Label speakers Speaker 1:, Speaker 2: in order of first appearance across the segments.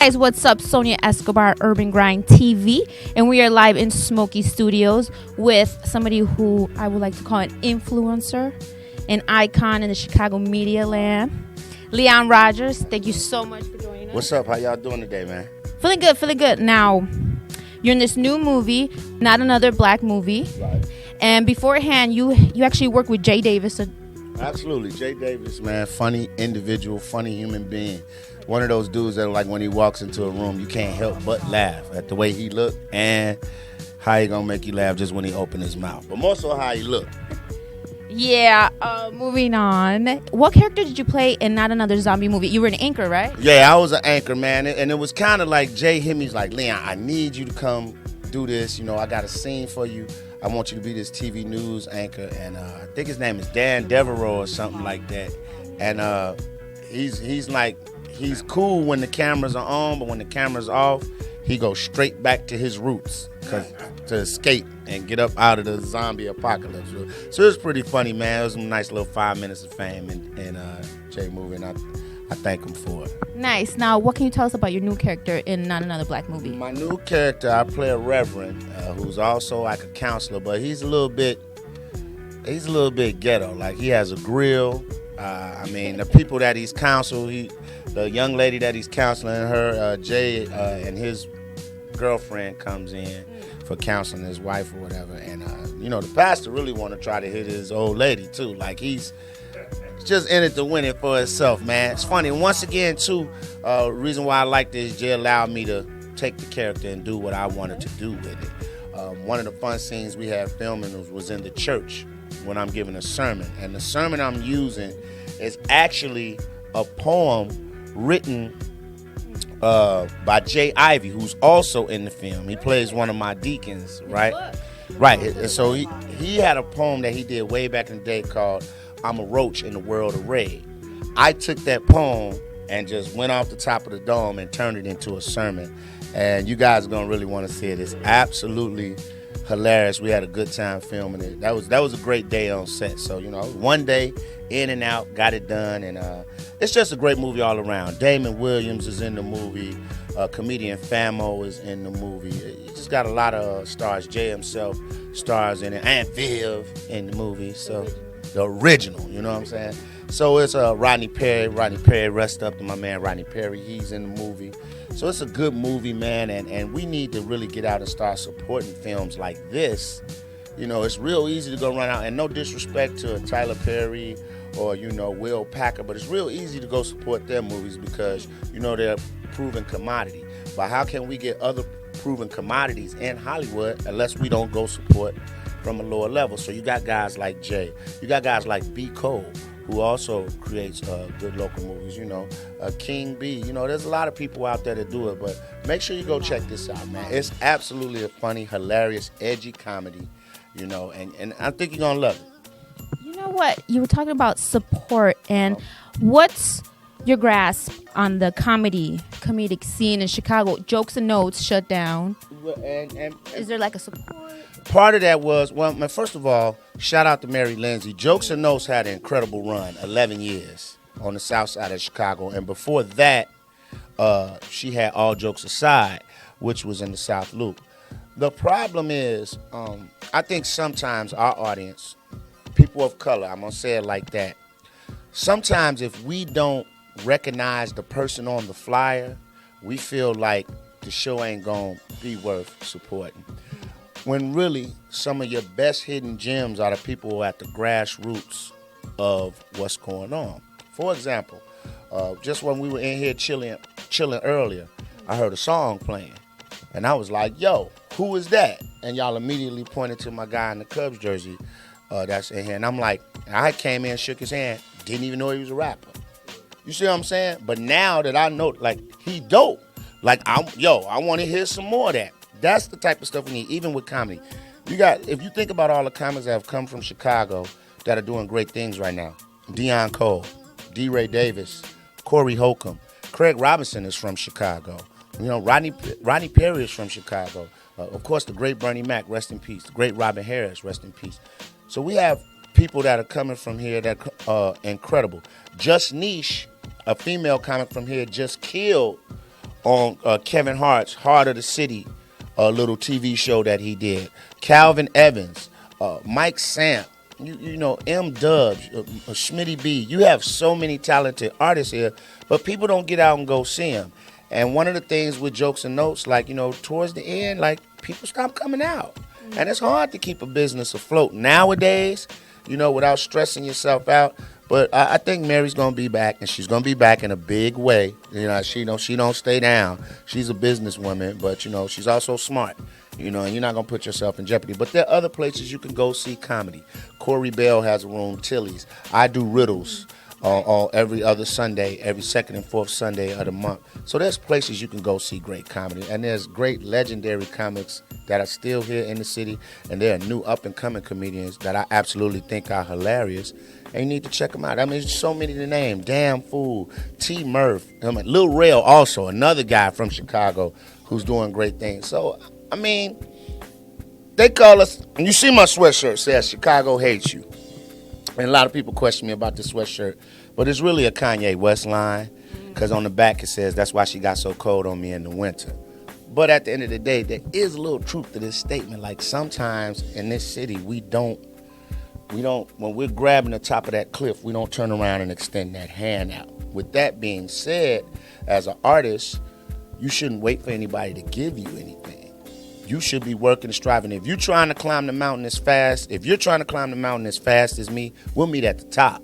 Speaker 1: Guys, what's up? Sonia Escobar, Urban Grind TV, and we are live in Smoky Studios with somebody who I would like to call an influencer, an icon in the Chicago media land, Leon Rogers. Thank you so much for joining us.
Speaker 2: What's up? How y'all doing today, man?
Speaker 1: Feeling good, feeling good. Now, you're in this new movie, Not Another Black Movie,
Speaker 2: Right.
Speaker 1: and beforehand, you actually worked with Jay Davis.
Speaker 2: Absolutely. Jay Davis, man, funny individual, funny human being. One of those dudes that, like, when he walks into a room, you can't help but laugh at the way he look and how he gonna make you laugh just when he open his mouth. But more so how he look.
Speaker 1: Yeah, moving on. What character did you play in Not Another Zombie Movie? You were an anchor, right?
Speaker 2: Yeah, I was an anchor, man. And it was kind of like Jay hit me. He's like, Leon, I need you to come do this. You know, I got a scene for you. I want you to be this TV news anchor. And I think his name is Dan Devereaux or something like that. And he's cool when the cameras are on, but when the cameras off, he goes straight back to his roots to escape and get up out of the zombie apocalypse. So it was pretty funny, man. It was a nice little 5 minutes of fame in Jay movie, and I thank him for it.
Speaker 1: Nice. Now, what can you tell us about your new character in Not Another Black Movie?
Speaker 2: My new character, I play a reverend who's also like a counselor, but he's a little bit ghetto. Like, he has a grill. The people that he's counseled, the young lady that he's counseling, her Jay and his girlfriend comes in for counseling his wife or whatever, and the pastor really want to try to hit his old lady too. Like, he's just in it to win it for himself, man. It's funny. Once again, too, reason why I like this, Jay allowed me to take the character and do what I wanted to do with it. One of the fun scenes we had filming was in the church when I'm giving a sermon, and the sermon I'm using is actually a poem written by Jay Ivey, who's also in the film. He plays one of my deacons, right? Right. And so he had a poem that he did way back in the day called I'm a Roach in the World of Red. I took that poem and just went off the top of the dome and turned it into a sermon. And you guys are going to really want to see it. It's absolutely hilarious. We had a good time filming it. That was a great day on set. So, one day in and out, got it done, and it's just a great movie all around. Damon Williams is in the movie. Comedian Famo is in the movie. You just got a lot of stars. Jay himself stars in it, and Viv in the movie. So the original, you know what I'm saying? So it's Rodney Perry. Rodney Perry, rest up to my man Rodney Perry. He's in the movie. So it's a good movie, man, and we need to really get out and start supporting films like this. It's real easy to go run out, and no disrespect to Tyler Perry or, Will Packer, but it's real easy to go support their movies because, they're a proven commodity. But how can we get other proven commodities in Hollywood unless we don't go support from a lower level? So you got guys like Jay. You got guys like B. Cole, who also creates good local movies, King B. There's a lot of people out there that do it, but make sure you go check this out, man. It's absolutely a funny, hilarious, edgy comedy, and I think you're going to love it.
Speaker 1: You know what? You were talking about support, and what's your grasp on the comedic scene in Chicago? Jokes and Notes shut down.
Speaker 2: And
Speaker 1: is there like a support?
Speaker 2: Part of that was, first of all, shout out to Mary Lindsay. Jokes and Notes had an incredible run, 11 years on the south side of Chicago. And before that, she had All Jokes Aside, which was in the South Loop. The problem is, I think sometimes our audience, people of color, I'm going to say it like that, sometimes if we don't recognize the person on the flyer, we feel like the show ain't going to be worth supporting. When really, some of your best hidden gems are the people who are at the grassroots of what's going on. For example, just when we were in here chilling earlier, I heard a song playing. And I was like, yo, who is that? And y'all immediately pointed to my guy in the Cubs jersey that's in here. And I'm like, I came in, shook his hand, didn't even know he was a rapper. You see what I'm saying? But now that I know, like, he dope. Like, I want to hear some more of that. That's the type of stuff we need, even with comedy. If you think about all the comics that have come from Chicago that are doing great things right now, Deion Cole, D. Ray Davis, Corey Holcomb, Craig Robinson is from Chicago. Rodney Perry is from Chicago. Of course, the great Bernie Mac, rest in peace. The great Robin Harris, rest in peace. So we have people that are coming from here that are incredible. Just Niche, a female comic from here, just killed on Kevin Hart's Heart of the City, a little TV show that he did. Calvin Evans, Mike Samp, you know, M Dubs, Schmitty B. You have so many talented artists here, but people don't get out and go see them. And one of the things with Jokes and Notes, like, you know, towards the end, like, people stop coming out. And it's hard to keep a business afloat nowadays, you know, without stressing yourself out. But I think Mary's gonna be back, and she's gonna be back in a big way. You know, she don't stay down. She's a businesswoman, but you know, she's also smart. You know, and you're not gonna put yourself in jeopardy. But there are other places you can go see comedy. Corey Bell has a room, Tilly's. I do riddles on every other Sunday, every second and fourth Sunday of the month. So there's places you can go see great comedy, and there's great legendary comics that are still here in the city, and there are new up-and-coming comedians that I absolutely think are hilarious, and you need to check them out. I mean, there's so many to name. Damn Fool, T. Murph, Lil Rail also, another guy from Chicago who's doing great things. So, I mean, they call us, and you see my sweatshirt says Chicago hates you. And a lot of people question me about this sweatshirt, but it's really a Kanye West line, because on the back it says, that's why she got so cold on me in the winter. But at the end of the day, there is a little truth to this statement. Like, sometimes in this city, we don't, when we're grabbing the top of that cliff, we don't turn around and extend that hand out. With that being said, as an artist, you shouldn't wait for anybody to give you anything. You should be working and striving. If you're trying to climb the mountain as fast, as me, we'll meet at the top.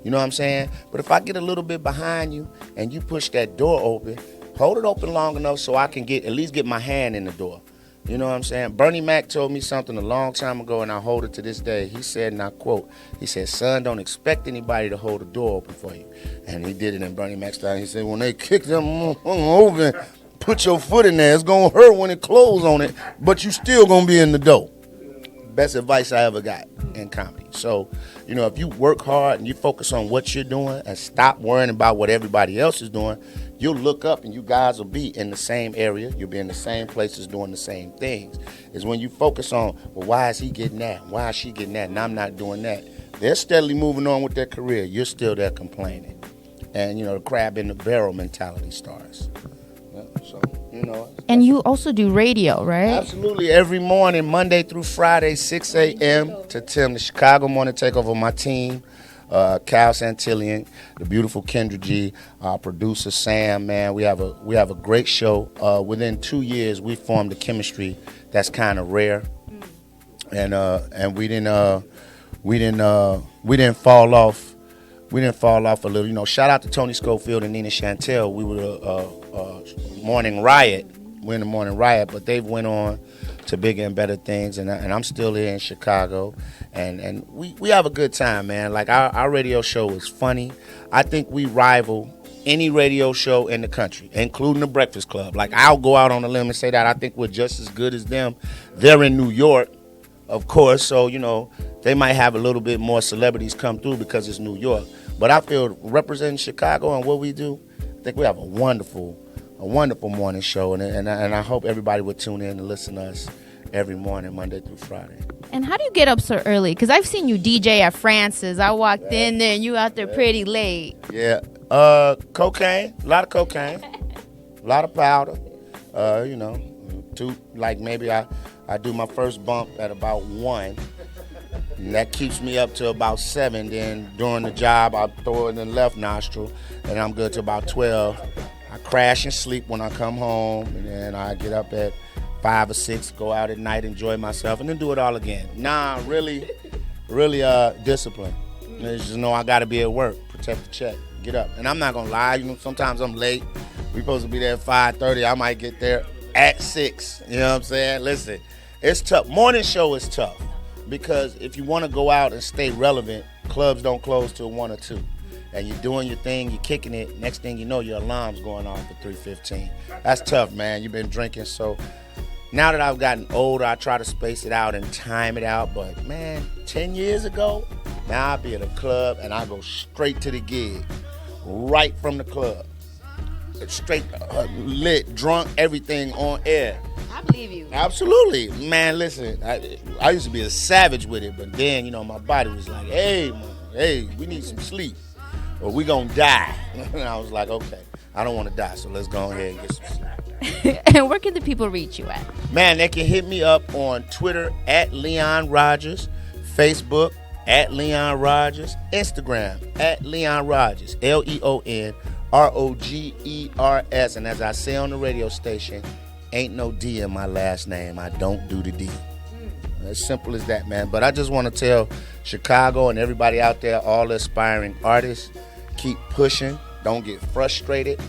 Speaker 2: You know what I'm saying? But if I get a little bit behind you and you push that door open, hold it open long enough so I can at least get my hand in the door. You know what I'm saying? Bernie Mac told me something a long time ago, and I hold it to this day. He said, and I quote, he said, son, don't expect anybody to hold the door open for you. And he did it in Bernie Mac style. He said, when they kick them open, put your foot in there. It's going to hurt when it close on it, but you still going to be in the door. Best advice I ever got in comedy. So, you know, if you work hard and you focus on what you're doing and stop worrying about what everybody else is doing, you'll look up and you guys will be in the same area. You'll be in the same places doing the same things. It's when you focus on, well, why is he getting that? Why is she getting that? And I'm not doing that. They're steadily moving on with their career. You're still there complaining. And, you know, the crab in the barrel mentality starts. Yeah, so, you know.
Speaker 1: And you also do radio, right?
Speaker 2: Absolutely. Every morning, Monday through Friday, 6 a.m. to 10, the Chicago Morning Takeover. My team, Cal Santillian, the beautiful Kendra G, our producer Sam. Man, we have a great show. Within 2 years, we formed a chemistry that's kind of rare, and we didn't fall off. We didn't fall off a little. You know, shout out to Tony Schofield and Nina Chantel. We were Morning Riot. We're in the Morning Riot, but they've went on to bigger and better things, and I'm still here in Chicago, and we have a good time, man. Like, our radio show is funny. I think we rival any radio show in the country, including the Breakfast Club. Like, I'll go out on a limb and say that I think we're just as good as them. They're in New York, of course, so, you know, they might have a little bit more celebrities come through because it's New York. But I feel representing Chicago and what we do, I think we have a wonderful morning show, and I hope everybody would tune in and listen to us every morning, Monday through Friday.
Speaker 1: And how do you get up so early? Because I've seen you DJ at Francis. I walked in there, and you out there pretty late.
Speaker 2: Yeah. Cocaine, a lot of cocaine, a lot of powder. You know, maybe I do my first bump at about 1. And that keeps me up to about 7. Then during the job, I throw it in the left nostril, and I'm good to about 12. I crash and sleep when I come home, and then I get up at 5 or 6, go out at night, enjoy myself, and then do it all again. Nah, really discipline. You just know I got to be at work, protect the check, get up. And I'm not going to lie, you know, sometimes I'm late. We're supposed to be there at 5:30. I might get there at 6. You know what I'm saying? Listen, it's tough. Morning show is tough. Because if you want to go out and stay relevant, clubs don't close till 1 or 2. And you're doing your thing, you're kicking it. Next thing you know, your alarm's going off at 3:15. That's tough, man. You've been drinking. So now that I've gotten older, I try to space it out and time it out. But, man, 10 years ago, now I'll be at a club and I go straight to the gig, right from the club. Straight lit, drunk, everything on air.
Speaker 1: I believe you.
Speaker 2: Absolutely. Man, listen, I used to be a savage with it, but then, you know, my body was like, hey, we need some sleep or we gonna die. And I was like, okay. I don't want to die, so let's go ahead and get some slack.
Speaker 1: And where can the people reach you at?
Speaker 2: Man, they can hit me up on Twitter at Leon Rogers, Facebook at Leon Rogers, Instagram at Leon Rogers, LeonRogers. And as I say on the radio station, ain't no D in my last name. I don't do the D. As simple as that, man. But I just want to tell Chicago and everybody out there, all the aspiring artists, keep pushing. Don't get frustrated.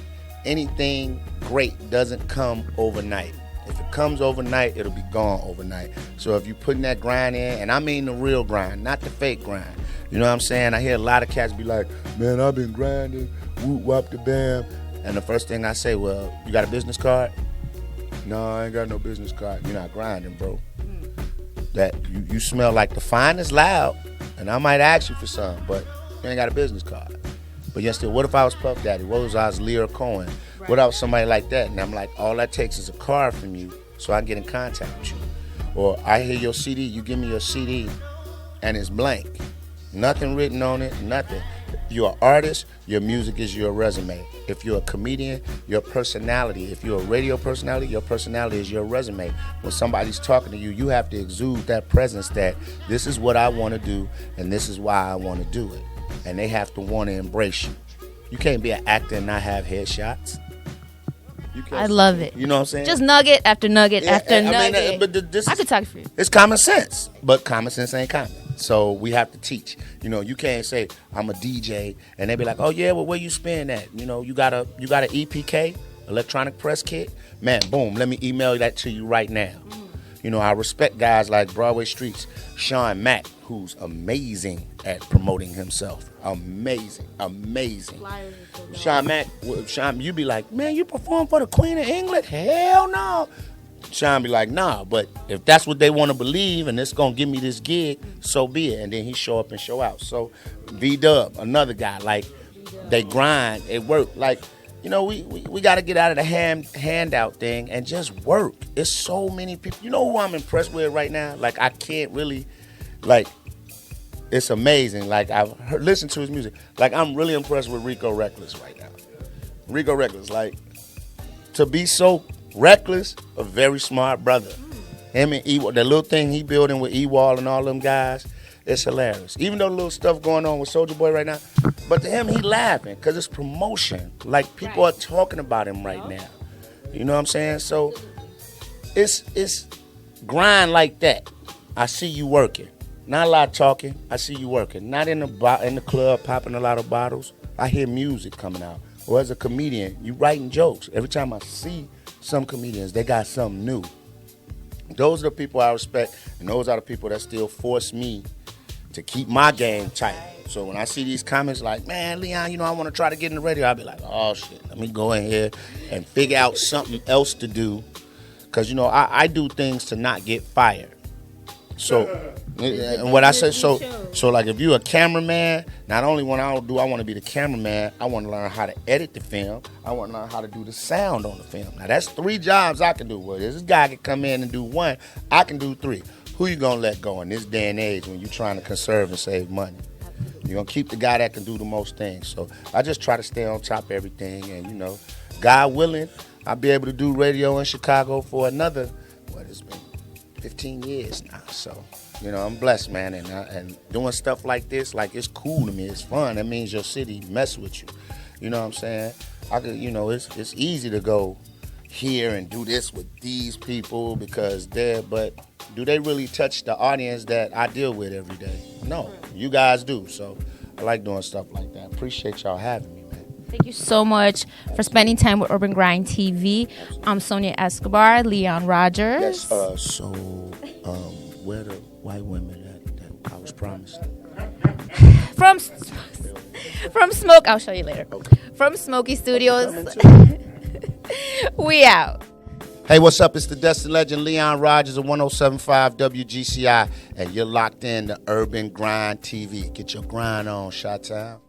Speaker 2: Anything great doesn't come overnight. If it comes overnight, it'll be gone overnight. So if you're putting that grind in, and I mean the real grind, not the fake grind. You know what I'm saying? I hear a lot of cats be like, man, I've been grinding, whoop, whop the bam. And the first thing I say, well, you got a business card? No, I ain't got no business card. You're not grinding, bro. That you smell like the finest loud, and I might ask you for some, but you ain't got a business card. But yet still, what if I was Puff Daddy? What if I was Lear Cohen? Right. What if I was somebody like that? And I'm like, all that takes is a card from you so I can get in contact with you. Or I hear your CD, you give me your CD, and it's blank. Nothing written on it, nothing. You're an artist, your music is your resume. If you're a comedian, your personality. If you're a radio personality, your personality is your resume. When somebody's talking to you, you have to exude that presence that this is what I want to do and this is why I want to do it. And they have to want to embrace you. You can't be an actor and not have headshots.
Speaker 1: I love it.
Speaker 2: You know what I'm saying?
Speaker 1: Just nugget after nugget after nugget.
Speaker 2: But this
Speaker 1: I could talk for you.
Speaker 2: It's common sense, but common sense ain't common. So we have to teach. You know, you can't say I'm a DJ and they be like, oh yeah, well where you spend that? You know, you got a EPK, electronic press kit. Man, boom, let me email that to you right now. You know, I respect guys like Broadway Street's Sean Mack, who's amazing at promoting himself. Amazing. Sean Mack, you be like, man, you perform for the Queen of England? Hell no. Sean be like, nah, but if that's what they want to believe and it's going to give me this gig, so be it. And then he show up and show out. So V-Dub, another guy, like, they grind, it work. Like, you know, we got to get out of the handout thing and just work. It's so many people. You know who I'm impressed with right now? Like, I can't really, like, it's amazing. Like, I've listened to his music. Like, I'm really impressed with Rico Reckless right now. Rico Reckless, like, to be so reckless, a very smart brother. Him and E-Wall, the little thing he building with E-Wall and all them guys, it's hilarious. Even though the little stuff going on with Soulja Boy right now, but to him, he laughing because it's promotion. Like, people are talking about him right now. You know what I'm saying? So, it's grind like that. I see you working. Not a lot of talking. I see you working. Not in the club popping a lot of bottles. I hear music coming out. Or as a comedian, you writing jokes. Every time I see some comedians, they got something new. Those are the people I respect, and those are the people that still force me to keep my game tight. So when I see these comments like, man, Leon, you know, I want to try to get in the radio, I'll be like, oh, shit, let me go in here and figure out something else to do. Because, you know, I do things to not get fired. So, and what I say, so like if you're a cameraman, not only when I want to be the cameraman, I want to learn how to edit the film. I want to learn how to do the sound on the film. Now, that's 3 jobs I can do. Well, this guy can come in and do 1. I can do 3. Who you going to let go in this day and age when you're trying to conserve and save money? You're going to keep the guy that can do the most things. So I just try to stay on top of everything. And, you know, God willing, I'll be able to do radio in Chicago for another, it's been 15 years now. So, you know, I'm blessed, man. And doing stuff like this, like, it's cool to me. It's fun. That means your city mess with you. You know what I'm saying? It's easy to go here and do this with these people because but do they really touch the audience that I deal with every day? No, you guys do. So I like doing stuff like that. Appreciate y'all having me, man.
Speaker 1: Thank you so much for spending time with Urban Grind TV. I'm Sonia Escobar, Leon Rogers.
Speaker 2: Yes, where the white women that I was promised?
Speaker 1: From Smoke, I'll show you later.
Speaker 2: Okay.
Speaker 1: From Smoky Studios, we out.
Speaker 2: Hey, what's up? It's the Destin Legend, Leon Rogers of 107.5 WGCI, and you're locked in to Urban Grind TV. Get your grind on, Chi-Town.